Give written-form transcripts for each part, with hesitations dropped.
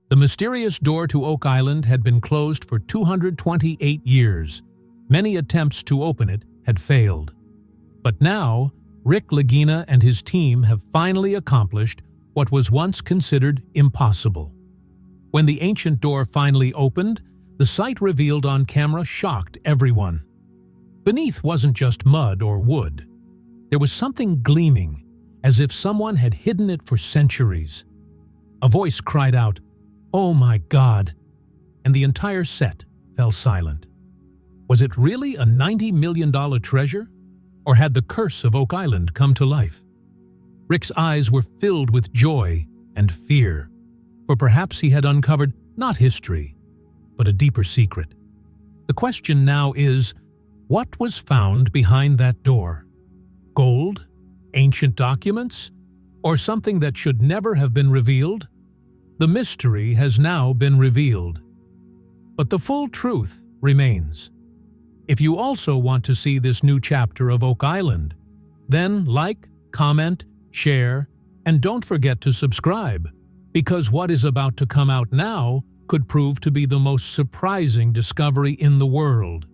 The mysterious door to Oak Island had been closed for 228 years. Many attempts to open it had failed. But now, Rick Lagina and his team have finally accomplished what was once considered impossible. When the ancient door finally opened, the sight revealed on camera shocked everyone. Beneath wasn't just mud or wood. There was something gleaming, as if someone had hidden it for centuries. A voice cried out, "Oh my God!" and the entire set fell silent. Was it really a $90 million treasure? Or had the curse of Oak Island come to life? Rick's eyes were filled with joy and fear, for perhaps he had uncovered not history, but a deeper secret. The question now is, what was found behind that door? Gold? Ancient documents? Or something that should never have been revealed? The mystery has now been revealed. But the full truth remains. If you also want to see this new chapter of Oak Island, then like, comment, share, and don't forget to subscribe, because what is about to come out now could prove to be the most surprising discovery in the world.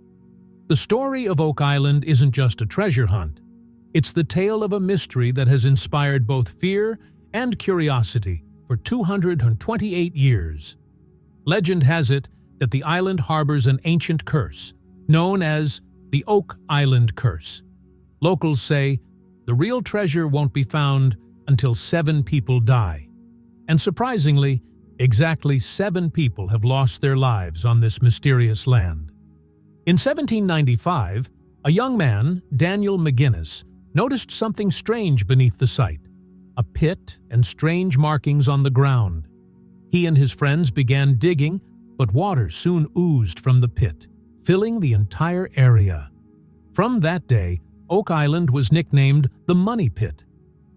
The story of Oak Island isn't just a treasure hunt. It's the tale of a mystery that has inspired both fear and curiosity for 228 years. Legend has it that the island harbors an ancient curse, known as the Oak Island Curse. Locals say the real treasure won't be found until 7 people die. And surprisingly, exactly 7 people have lost their lives on this mysterious land. In 1795, a young man, Daniel McGinnis, noticed something strange beneath the site, a pit and strange markings on the ground. He and his friends began digging, but water soon oozed from the pit, filling the entire area. From that day, Oak Island was nicknamed the Money Pit.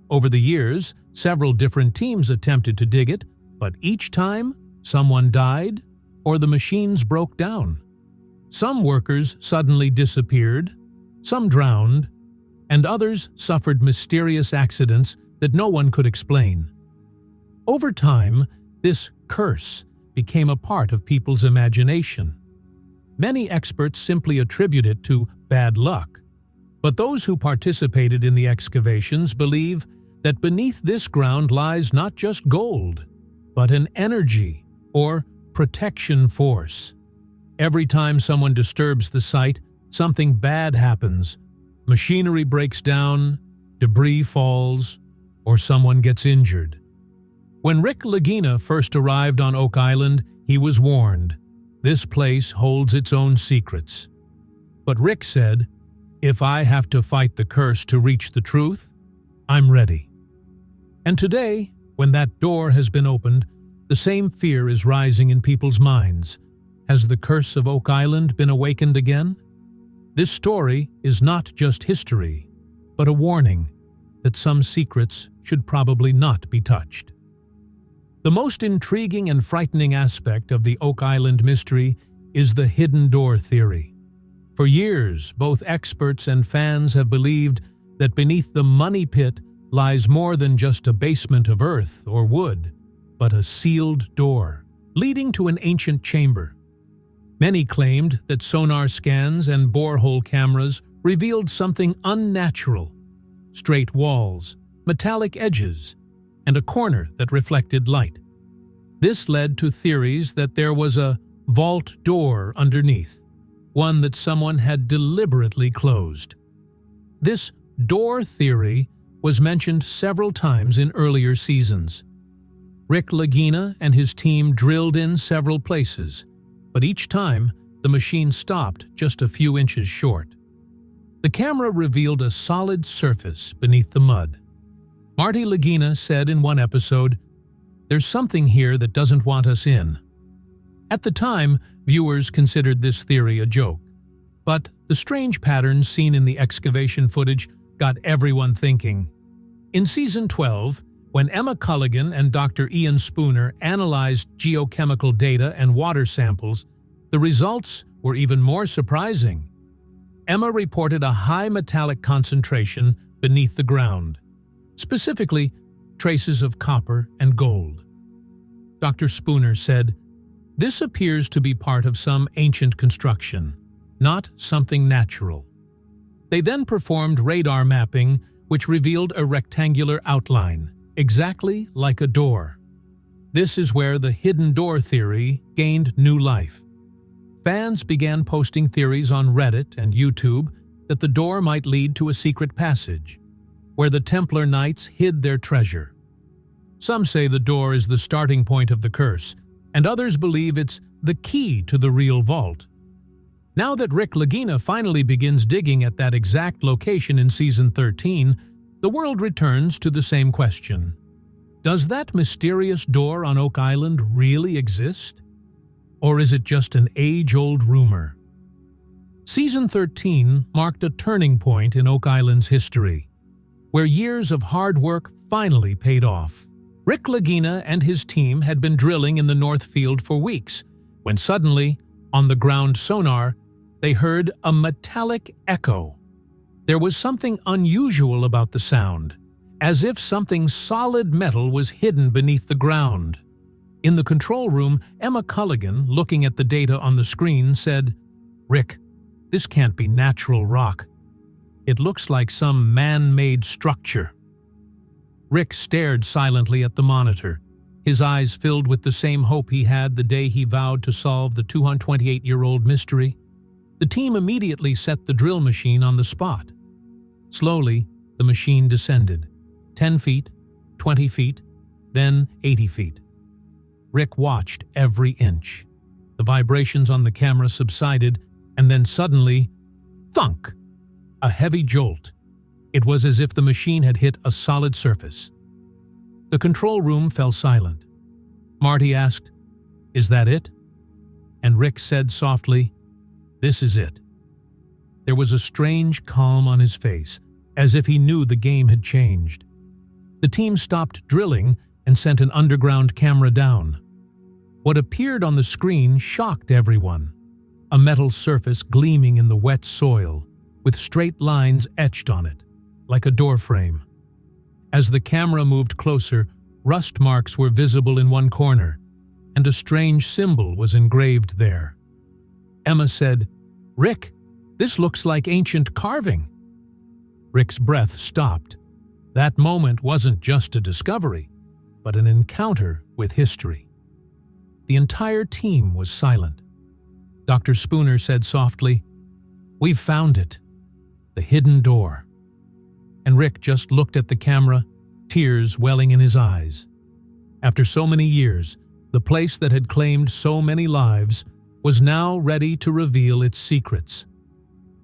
Over the years, several different teams attempted to dig it, but each time, someone died or the machines broke down. Some workers suddenly disappeared, some drowned, and others suffered mysterious accidents that no one could explain. Over time, this curse became a part of people's imagination. Many experts simply attribute it to bad luck, but those who participated in the excavations believe that beneath this ground lies not just gold, but an energy or protection force. Every time someone disturbs the site, something bad happens. Machinery breaks down, debris falls, or someone gets injured. When Rick Lagina first arrived on Oak Island, he was warned, "This place holds its own secrets." But Rick said, "If I have to fight the curse to reach the truth, I'm ready." And today, when that door has been opened, the same fear is rising in people's minds. Has the curse of Oak Island been awakened again? This story is not just history, but a warning that some secrets should probably not be touched. The most intriguing and frightening aspect of the Oak Island mystery is the hidden door theory. For years, both experts and fans have believed that beneath the Money Pit lies more than just a basement of earth or wood, but a sealed door leading to an ancient chamber. Many claimed that sonar scans and borehole cameras revealed something unnatural: straight walls, metallic edges, and a corner that reflected light. This led to theories that there was a vault door underneath, one that someone had deliberately closed. This door theory was mentioned several times in earlier seasons. Rick Lagina and his team drilled in several places, but each time the machine stopped just a few inches short. The camera revealed a solid surface beneath the mud. Marty Lagina said in one episode, "There's something here that doesn't want us in." At the time, viewers considered this theory a joke, but the strange patterns seen in the excavation footage got everyone thinking. In Season 12, when Emma Culligan and Dr. Ian Spooner analyzed geochemical data and water samples, the results were even more surprising. Emma reported a high metallic concentration beneath the ground, specifically traces of copper and gold. Dr. Spooner said, "This appears to be part of some ancient construction, not something natural." They then performed radar mapping, which revealed a rectangular outline, exactly like a door. This is where the hidden door theory gained new life. Fans began posting theories on Reddit and YouTube that the door might lead to a secret passage, where the Templar Knights hid their treasure. Some say the door is the starting point of the curse, and others believe it's the key to the real vault. Now that Rick Lagina finally begins digging at that exact location in Season 13, the world returns to the same question. Does that mysterious door on Oak Island really exist? Or is it just an age-old rumor? Season 13 marked a turning point in Oak Island's history, where years of hard work finally paid off. Rick Lagina and his team had been drilling in the North Field for weeks, when suddenly, on the ground sonar, they heard a metallic echo. There was something unusual about the sound, as if something solid metal was hidden beneath the ground. In the control room, Emma Culligan, looking at the data on the screen, said, "Rick, this can't be natural rock. It looks like some man-made structure." Rick stared silently at the monitor, his eyes filled with the same hope he had the day he vowed to solve the 228-year-old mystery. The team immediately set the drill machine on the spot. Slowly, the machine descended. 10 feet, 20 feet, then 80 feet. Rick watched every inch. The vibrations on the camera subsided, and then suddenly, thunk! A heavy jolt. It was as if the machine had hit a solid surface. The control room fell silent. Marty asked, "Is that it?" And Rick said softly, "This is it." There was a strange calm on his face, as if he knew the game had changed. The team stopped drilling and sent an underground camera down. What appeared on the screen shocked everyone. A metal surface gleaming in the wet soil, with straight lines etched on it, like a doorframe. As the camera moved closer, rust marks were visible in one corner, and a strange symbol was engraved there. Emma said, "Rick, this looks like ancient carving." Rick's breath stopped. That moment wasn't just a discovery, but an encounter with history. The entire team was silent. Dr. Spooner said softly, "We've found it. The hidden door." And Rick just looked at the camera, tears welling in his eyes. After so many years, the place that had claimed so many lives was now ready to reveal its secrets.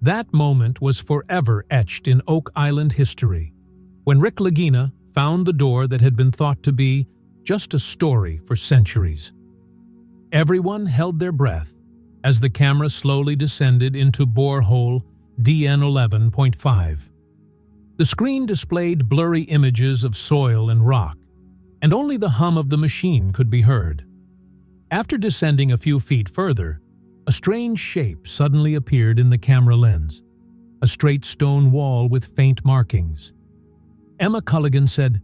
That moment was forever etched in Oak Island history, when Rick Lagina found the door that had been thought to be just a story for centuries. Everyone held their breath as the camera slowly descended into borehole DN11.5. The screen displayed blurry images of soil and rock, and only the hum of the machine could be heard. After descending a few feet further, a strange shape suddenly appeared in the camera lens, a straight stone wall with faint markings. Emma Culligan said,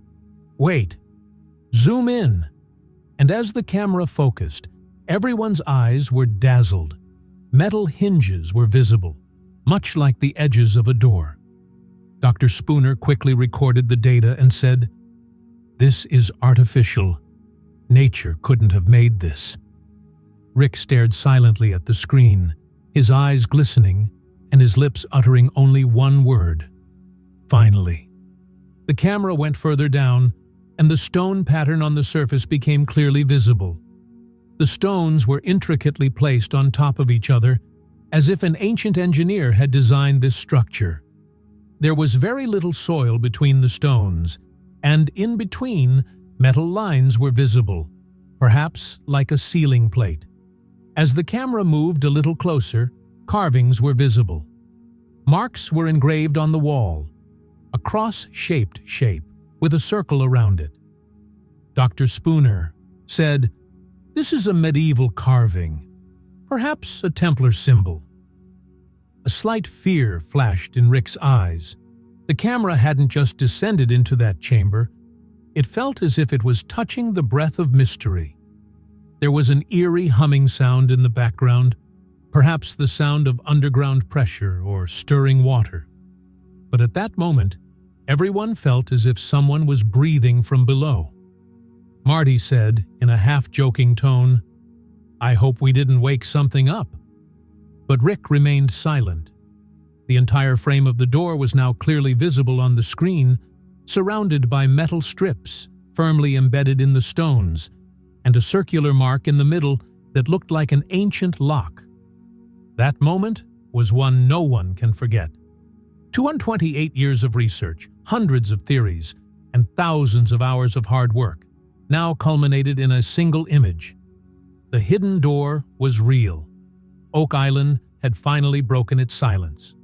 "Wait, zoom in." And as the camera focused, everyone's eyes were dazzled. Metal hinges were visible, much like the edges of a door. Dr. Spooner quickly recorded the data and said, "This is artificial. Nature couldn't have made this." Rick stared silently at the screen, his eyes glistening and his lips uttering only one word: "Finally." The camera went further down, and the stone pattern on the surface became clearly visible. The stones were intricately placed on top of each other, as if an ancient engineer had designed this structure. There was very little soil between the stones, and in between, metal lines were visible, perhaps like a ceiling plate. As the camera moved a little closer, carvings were visible. Marks were engraved on the wall, a cross-shaped shape with a circle around it. Dr. Spooner said, "This is a medieval carving, perhaps a Templar symbol." A slight fear flashed in Rick's eyes. The camera hadn't just descended into that chamber. It felt as if it was touching the breath of mystery. There was an eerie humming sound in the background, perhaps the sound of underground pressure or stirring water. But at that moment, everyone felt as if someone was breathing from below. Marty said, in a half-joking tone, "I hope we didn't wake something up." But Rick remained silent. The entire frame of the door was now clearly visible on the screen, surrounded by metal strips firmly embedded in the stones, and a circular mark in the middle that looked like an ancient lock. That moment was one no one can forget. 228 years of research, hundreds of theories, and thousands of hours of hard work now culminated in a single image. The hidden door was real. Oak Island had finally broken its silence.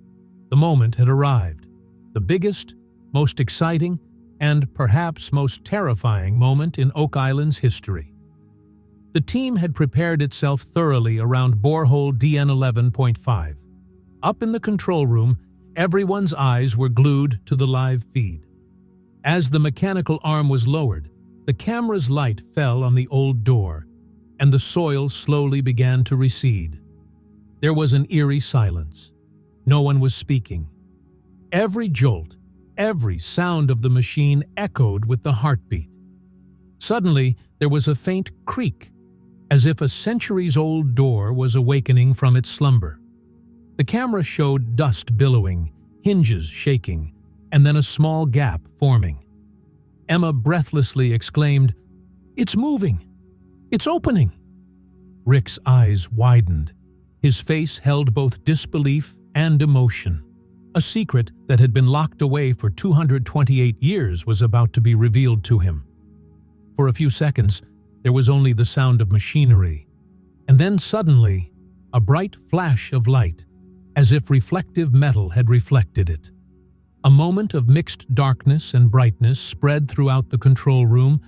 The moment had arrived. The biggest, most exciting, and perhaps most terrifying moment in Oak Island's history. The team had prepared itself thoroughly around borehole DN11.5. Up in the control room, everyone's eyes were glued to the live feed. As the mechanical arm was lowered, the camera's light fell on the old door, and the soil slowly began to recede. There was an eerie silence. No one was speaking. Every jolt, every sound of the machine echoed with the heartbeat. Suddenly, there was a faint creak, as if a centuries-old door was awakening from its slumber. The camera showed dust billowing, hinges shaking, and then a small gap forming. Emma breathlessly exclaimed, "It's moving! It's opening!" Rick's eyes widened. His face held both disbelief and emotion. A secret that had been locked away for 228 years was about to be revealed to him. For a few seconds, there was only the sound of machinery, and then suddenly, a bright flash of light, as if reflective metal had reflected it. A moment of mixed darkness and brightness spread throughout the control room,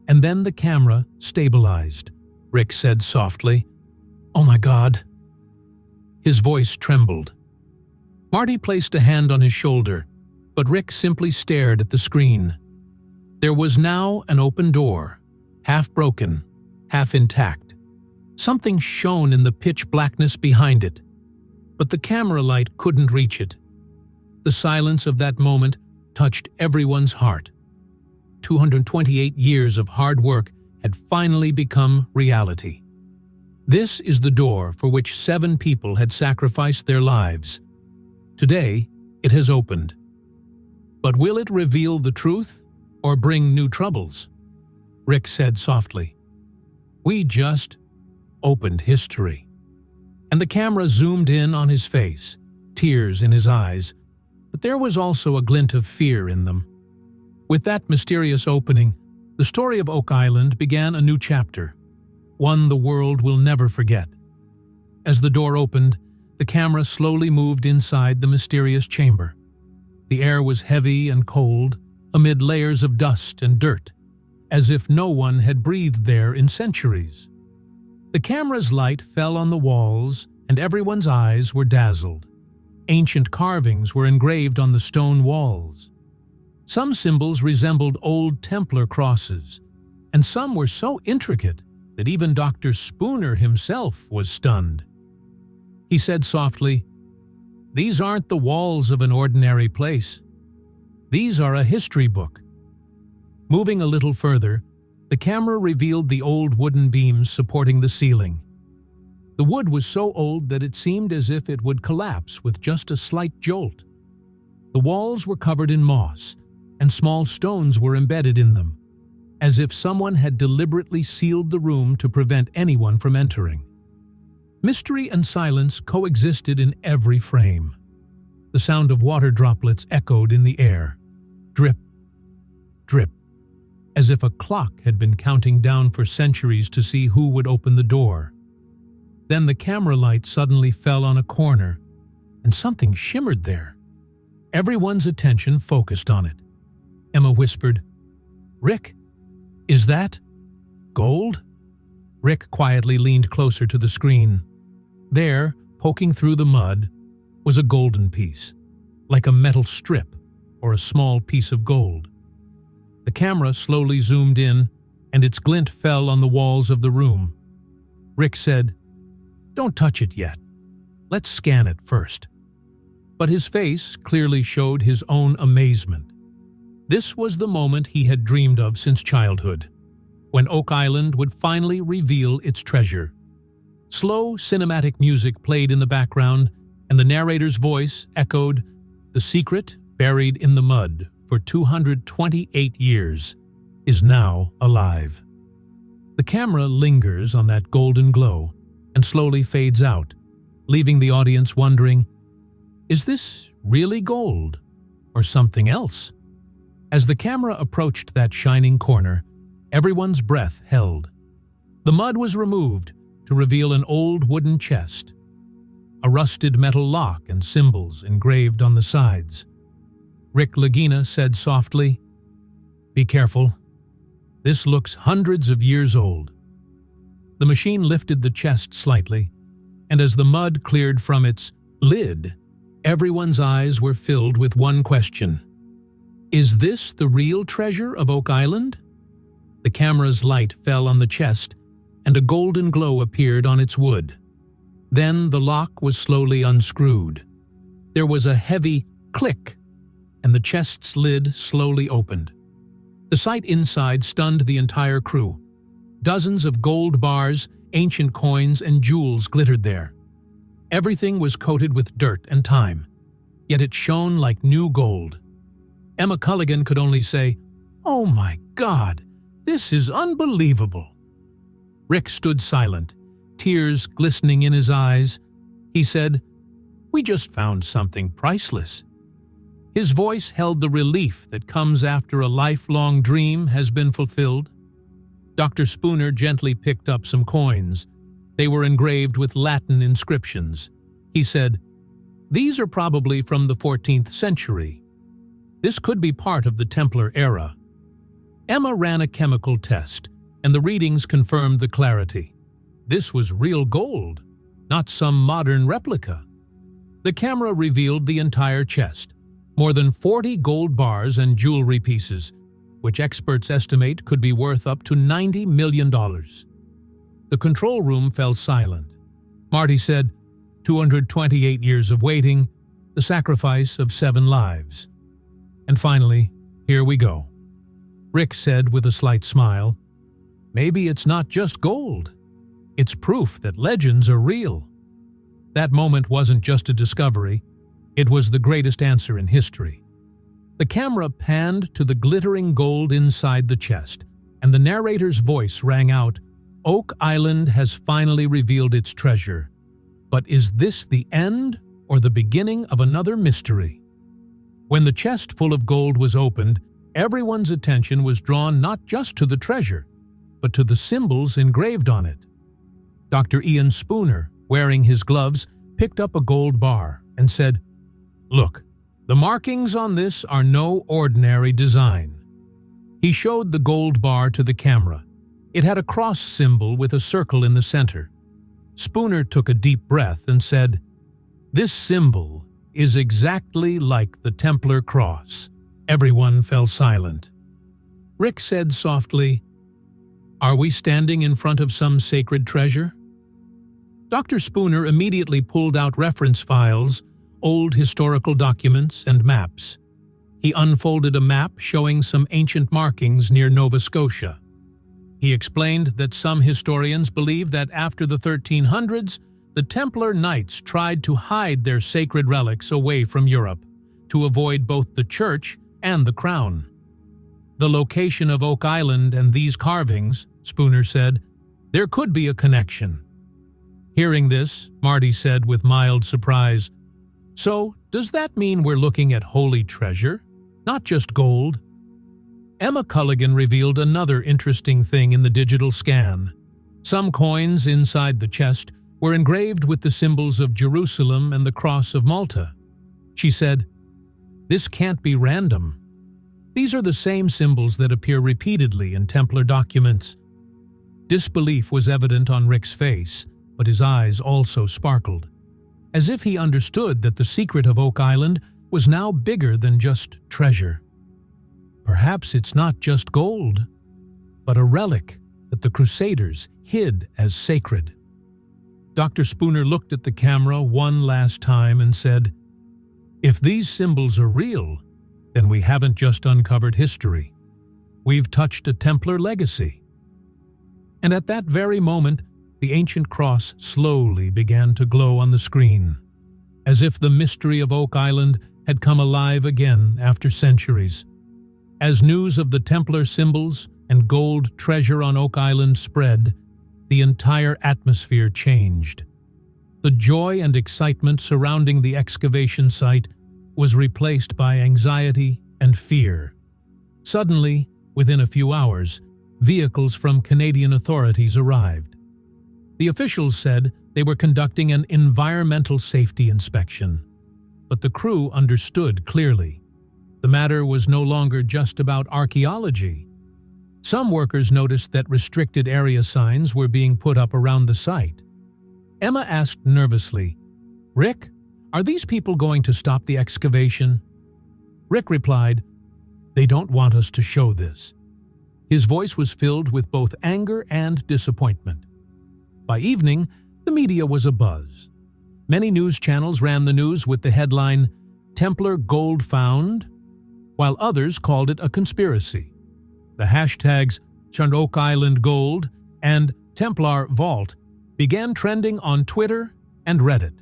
and then the camera stabilized. Rick said softly, "Oh my God." His voice trembled. Marty placed a hand on his shoulder, but Rick simply stared at the screen. There was now an open door, half broken, half intact. Something shone in the pitch blackness behind it, but the camera light couldn't reach it. The silence of that moment touched everyone's heart. 228 years of hard work had finally become reality. This is the door for which 7 people had sacrificed their lives. Today, it has opened. But will it reveal the truth or bring new troubles? Rick said softly, "We just opened history." And the camera zoomed in on his face, tears in his eyes, but there was also a glint of fear in them. With that mysterious opening, the story of Oak Island began a new chapter, one the world will never forget. As the door opened, the camera slowly moved inside the mysterious chamber. The air was heavy and cold, amid layers of dust and dirt, as if no one had breathed there in centuries. The camera's light fell on the walls, and everyone's eyes were dazzled. Ancient carvings were engraved on the stone walls. Some symbols resembled old Templar crosses, and some were so intricate that even Dr. Spooner himself was stunned. He said softly, "These aren't the walls of an ordinary place. These are a history book." Moving a little further, the camera revealed the old wooden beams supporting the ceiling. The wood was so old that it seemed as if it would collapse with just a slight jolt. The walls were covered in moss, and small stones were embedded in them, as if someone had deliberately sealed the room to prevent anyone from entering. Mystery and silence coexisted in every frame. The sound of water droplets echoed in the air. Drip, drip, as if a clock had been counting down for centuries to see who would open the door. Then the camera light suddenly fell on a corner, and something shimmered there. Everyone's attention focused on it. Emma whispered, "Rick, is that gold?" Rick quietly leaned closer to the screen. There, poking through the mud, was a golden piece, like a metal strip or a small piece of gold. The camera slowly zoomed in, and its glint fell on the walls of the room, Rick said, "Don't touch it yet. Let's scan it first." But his face clearly showed his own amazement. This was the moment he had dreamed of since childhood, when Oak Island would finally reveal its treasure. Slow cinematic music played in the background, and the narrator's voice echoed, "The secret, buried in the mud for 228 years, is now alive." The camera lingers on that golden glow and slowly fades out, leaving the audience wondering, is this really gold or something else? As the camera approached that shining corner, everyone's breath held. The mud was removed to reveal an old wooden chest, a rusted metal lock and symbols engraved on the sides. Rick Lagina said softly, "Be careful. This looks hundreds of years old." The machine lifted the chest slightly, and as the mud cleared from its lid, everyone's eyes were filled with one question. Is this the real treasure of Oak Island? The camera's light fell on the chest, and a golden glow appeared on its wood. Then the lock was slowly unscrewed. There was a heavy click, and the chest's lid slowly opened. The sight inside stunned the entire crew. Dozens of gold bars, ancient coins, and jewels glittered there. Everything was coated with dirt and time, yet it shone like new gold. Emma Culligan could only say, "Oh my God, this is unbelievable." Rick stood silent, tears glistening in his eyes. He said, "We just found something priceless." His voice held the relief that comes after a lifelong dream has been fulfilled. Dr. Spooner gently picked up some coins. They were engraved with Latin inscriptions. He said, "These are probably from the 14th century. This could be part of the Templar era." Emma ran a chemical test, and the readings confirmed the clarity. This was real gold, not some modern replica. The camera revealed the entire chest, more than 40 gold bars and jewelry pieces, which experts estimate could be worth up to $90 million. The control room fell silent. Marty said, 228 years of waiting, the sacrifice of 7 lives. And finally, here we go. Rick said with a slight smile, "Maybe it's not just gold. It's proof that legends are real." That moment wasn't just a discovery. It was the greatest answer in history. The camera panned to the glittering gold inside the chest, and the narrator's voice rang out, "Oak Island has finally revealed its treasure. But is this the end or the beginning of another mystery?" When the chest full of gold was opened, everyone's attention was drawn not just to the treasure, but to the symbols engraved on it. Dr. Ian Spooner, wearing his gloves, picked up a gold bar and said, "Look, the markings on this are no ordinary design." He showed the gold bar to the camera. It had a cross symbol with a circle in the center. Spooner took a deep breath and said, "This symbol is exactly like the Templar cross." Everyone fell silent. Rick said softly, "Are we standing in front of some sacred treasure?" Dr. Spooner immediately pulled out reference files, old historical documents, and maps. He unfolded a map showing some ancient markings near Nova Scotia. He explained that some historians believe that after the 1300s, the Templar Knights tried to hide their sacred relics away from Europe, to avoid both the church and the crown. The location of Oak Island and these carvings, Spooner said, there could be a connection. Hearing this, Marty said with mild surprise, "So, does that mean we're looking at holy treasure, not just gold?" Emma Culligan revealed another interesting thing in the digital scan. Some coins inside the chest were engraved with the symbols of Jerusalem and the Cross of Malta. She said, "This can't be random. These are the same symbols that appear repeatedly in Templar documents." Disbelief was evident on Rick's face, but his eyes also sparkled, as if he understood that the secret of Oak Island was now bigger than just treasure. Perhaps it's not just gold, but a relic that the Crusaders hid as sacred. Dr. Spooner looked at the camera one last time and said, "If these symbols are real, then we haven't just uncovered history. We've touched a Templar legacy." And at that very moment, the ancient cross slowly began to glow on the screen, as if the mystery of Oak Island had come alive again after centuries. As news of the Templar symbols and gold treasure on Oak Island spread, the entire atmosphere changed. The joy and excitement surrounding the excavation site was replaced by anxiety and fear. Suddenly, within a few hours, vehicles from Canadian authorities arrived. The officials said they were conducting an environmental safety inspection, but the crew understood clearly. The matter was no longer just about archaeology. Some workers noticed that restricted area signs were being put up around the site. Emma asked nervously, "Rick, are these people going to stop the excavation?" Rick replied, "They don't want us to show this." His voice was filled with both anger and disappointment. By evening, the media was abuzz. Many news channels ran the news with the headline, "Templar Gold Found," while others called it a conspiracy. The hashtags Oak Island Gold and Templar Vault began trending on Twitter and Reddit.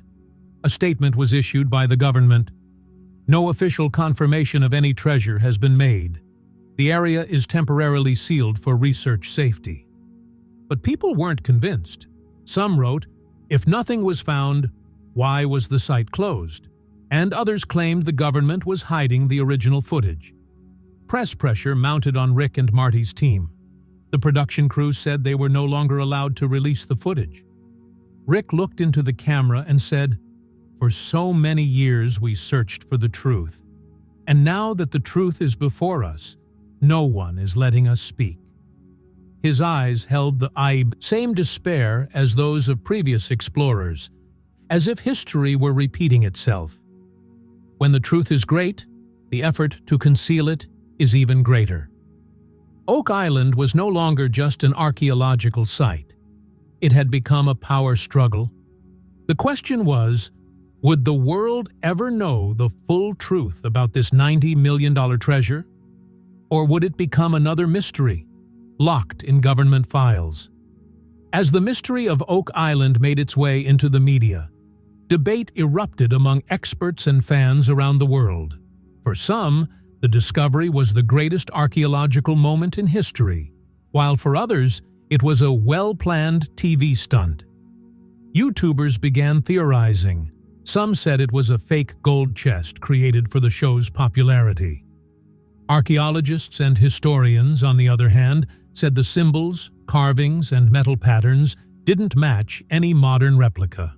A statement was issued by the government. "No official confirmation of any treasure has been made. The area is temporarily sealed for research safety." But people weren't convinced. Some wrote, "If nothing was found, why was the site closed?" And others claimed the government was hiding the original footage. Press pressure mounted on Rick and Marty's team. The production crew said they were no longer allowed to release the footage. Rick looked into the camera and said, "For so many years we searched for the truth. And now that the truth is before us, no one is letting us speak." His eyes held the same despair as those of previous explorers, as if history were repeating itself. When the truth is great, the effort to conceal it is even greater. Oak Island was no longer just an archaeological site. It had become a power struggle. The question was, would the world ever know the full truth about this $90 million treasure? Or would it become another mystery, locked in government files? As the mystery of Oak Island made its way into the media, debate erupted among experts and fans around the world. For some, the discovery was the greatest archaeological moment in history, while for others, it was a well-planned TV stunt. YouTubers began theorizing. Some said it was a fake gold chest created for the show's popularity. Archaeologists and historians, on the other hand, said the symbols, carvings, and metal patterns didn't match any modern replica.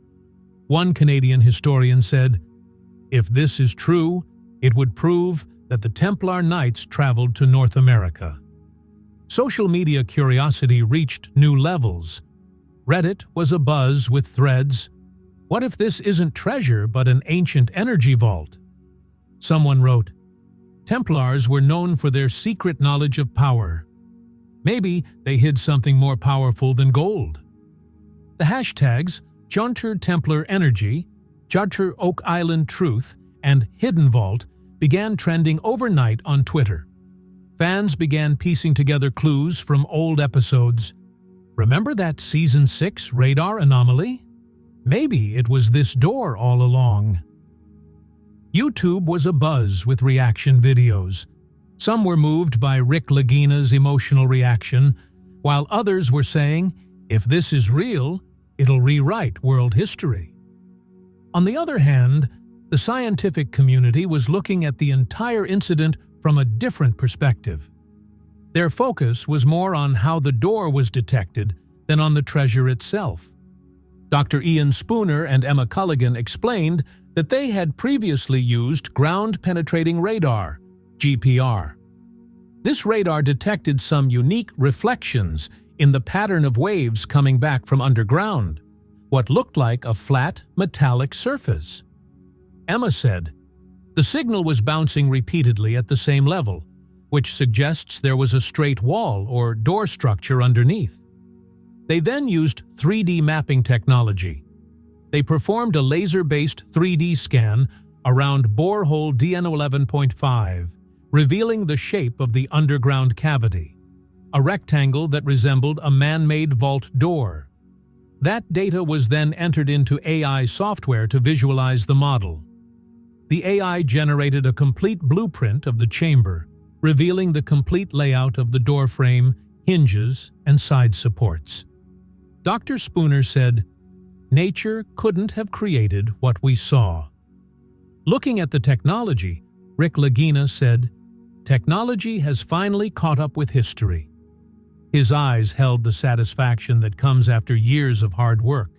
One Canadian historian said, "If this is true, it would prove that the Templar Knights traveled to North America." Social media curiosity reached new levels. Reddit was abuzz with threads, "What if this isn't treasure but an ancient energy vault?" Someone wrote, "Templars were known for their secret knowledge of power. Maybe they hid something more powerful than gold." The hashtags Jaunter Templar Energy, Jaunter Oak Island Truth, and Hidden Vault began trending overnight on Twitter. Fans began piecing together clues from old episodes. Remember that Season 6 radar anomaly? Maybe it was this door all along. YouTube was abuzz with reaction videos. Some were moved by Rick Lagina's emotional reaction, while others were saying, "If this is real, it'll rewrite world history." On the other hand, the scientific community was looking at the entire incident from a different perspective. Their focus was more on how the door was detected than on the treasure itself. Dr. Ian Spooner and Emma Culligan explained that they had previously used ground-penetrating radar, GPR. This radar detected some unique reflections in the pattern of waves coming back from underground, what looked like a flat, metallic surface. Emma said, "The signal was bouncing repeatedly at the same level, which suggests there was a straight wall or door structure underneath. They then used 3D mapping technology, They performed a laser-based 3D scan around borehole DN11.5, revealing the shape of the underground cavity, a rectangle that resembled a man-made vault door. That data was then entered into AI software to visualize the model. The AI generated a complete blueprint of the chamber, revealing the complete layout of the door frame, hinges, and side supports. Dr. Spooner said, "Nature couldn't have created what we saw." Looking at the technology, Rick Lagina said, "Technology has finally caught up with history." His eyes held the satisfaction that comes after years of hard work.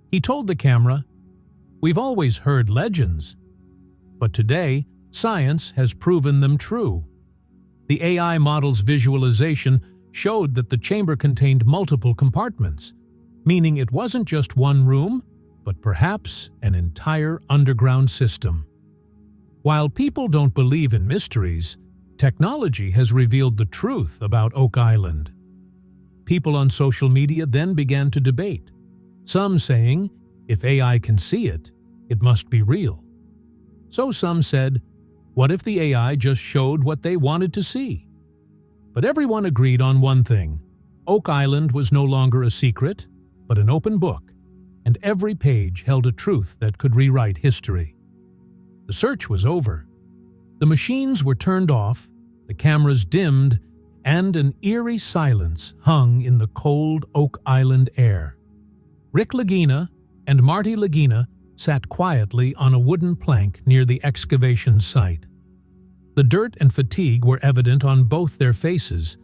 He told the camera, "We've always heard legends, but today science has proven them true." The AI model's visualization showed that the chamber contained multiple compartments, meaning it wasn't just one room, but perhaps an entire underground system. While people don't believe in mysteries, technology has revealed the truth about Oak Island. People on social media then began to debate, some saying, if AI can see it, it must be real. So some said, what if the AI just showed what they wanted to see? But everyone agreed on one thing. Oak Island was no longer a secret, but an open book, and every page held a truth that could rewrite history. The search was over. The machines were turned off, the cameras dimmed, and an eerie silence hung in the cold Oak Island air. Rick Lagina and Marty Lagina sat quietly on a wooden plank near the excavation site. The dirt and fatigue were evident on both their faces,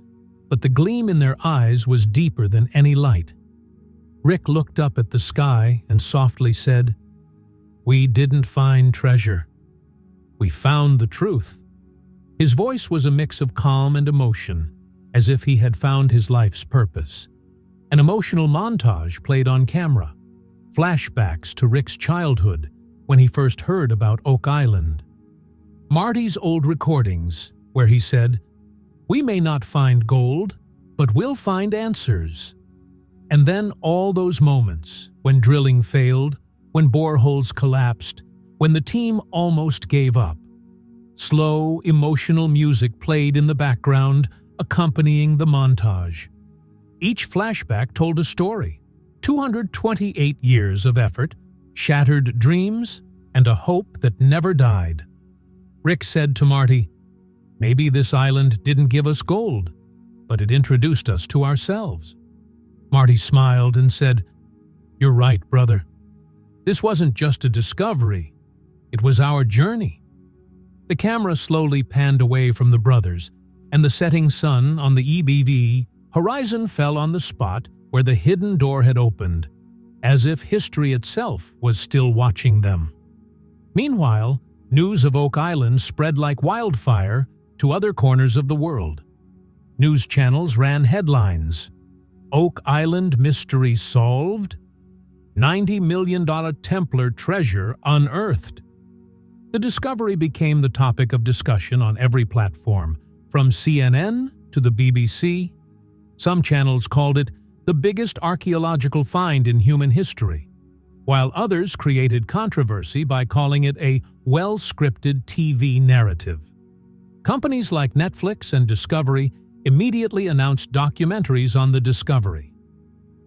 but the gleam in their eyes was deeper than any light. Rick looked up at the sky and softly said, "We didn't find treasure. We found the truth." His voice was a mix of calm and emotion, as if he had found his life's purpose. An emotional montage played on camera, flashbacks to Rick's childhood when he first heard about Oak Island. Marty's old recordings, where he said, "We may not find gold, but we'll find answers." And then all those moments when drilling failed, when boreholes collapsed, when the team almost gave up. Slow, emotional music played in the background, accompanying the montage. Each flashback told a story. 228 years of effort, shattered dreams, and a hope that never died. Rick said to Marty, "Maybe this island didn't give us gold, but it introduced us to ourselves." Marty smiled and said, "You're right, brother. This wasn't just a discovery. It was our journey." The camera slowly panned away from the brothers, and the setting sun on the EBV horizon fell on the spot where the hidden door had opened, as if history itself was still watching them. Meanwhile, news of Oak Island spread like wildfire to other corners of the world. News channels ran headlines: Oak Island mystery solved, $90 million Templar treasure unearthed. The discovery became the topic of discussion on every platform, from CNN to the BBC. Some channels called it the biggest archaeological find in human history, while others created controversy by calling it a well-scripted TV narrative. Companies like Netflix and Discovery immediately announced documentaries on the discovery.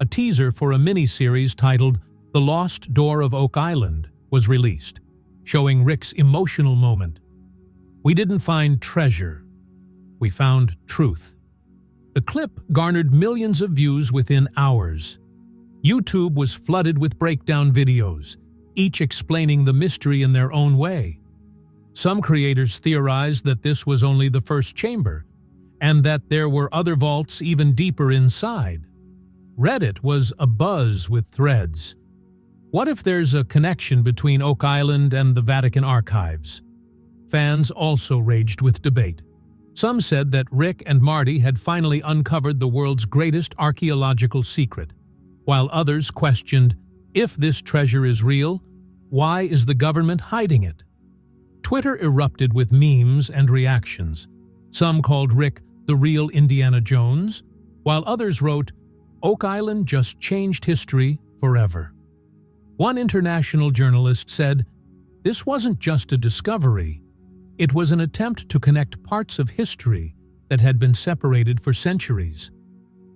A teaser for a miniseries titled The Lost Door of Oak Island was released, showing Rick's emotional moment. "We didn't find treasure. We found truth." The clip garnered millions of views within hours. YouTube was flooded with breakdown videos, each explaining the mystery in their own way. Some creators theorized that this was only the first chamber, and that there were other vaults even deeper inside. Reddit was abuzz with threads. What if there's a connection between Oak Island and the Vatican archives? Fans also raged with debate. Some said that Rick and Marty had finally uncovered the world's greatest archaeological secret, while others questioned, if this treasure is real, why is the government hiding it? Twitter erupted with memes and reactions. Some called Rick the real Indiana Jones, while others wrote, "Oak Island just changed history forever." One international journalist said, "This wasn't just a discovery. It was an attempt to connect parts of history that had been separated for centuries."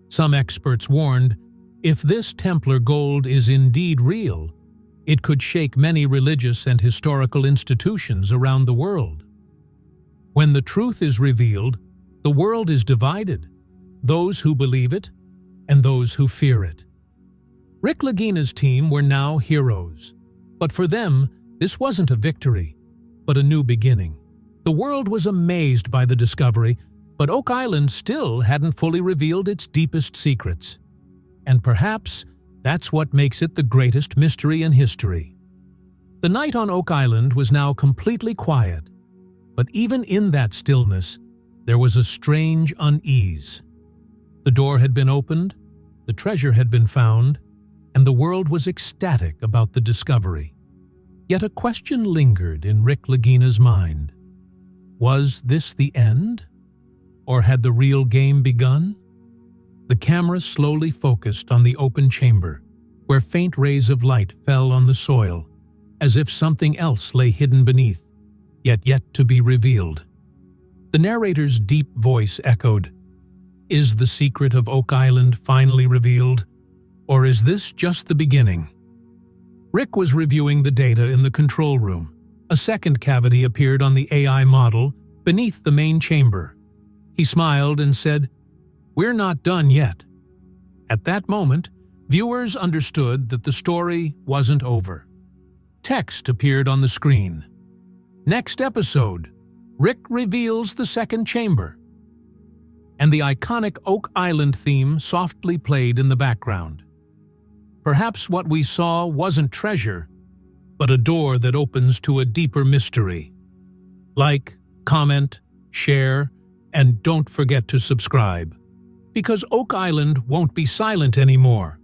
Some experts warned, if this Templar gold is indeed real, it could shake many religious and historical institutions around the world. When the truth is revealed, the world is divided, those who believe it and those who fear it. Rick Lagina's team were now heroes, but for them, this wasn't a victory, but a new beginning. The world was amazed by the discovery, but Oak Island still hadn't fully revealed its deepest secrets. And perhaps that's what makes it the greatest mystery in history. The night on Oak Island was now completely quiet, but even in that stillness, there was a strange unease. The door had been opened, the treasure had been found, and the world was ecstatic about the discovery. Yet a question lingered in Rick Lagina's mind. Was this the end? Or had the real game begun? The camera slowly focused on the open chamber, where faint rays of light fell on the soil, as if something else lay hidden beneath, yet to be revealed. The narrator's deep voice echoed, "Is the secret of Oak Island finally revealed? Or is this just the beginning?" Rick was reviewing the data in the control room. A second cavity appeared on the AI model beneath the main chamber. He smiled and said, "We're not done yet." At that moment, viewers understood that the story wasn't over. Text appeared on the screen. "Next episode, Rick reveals the second chamber." And the iconic Oak Island theme softly played in the background. Perhaps what we saw wasn't treasure, but a door that opens to a deeper mystery. Like, comment, share, and don't forget to subscribe, because Oak Island won't be silent anymore.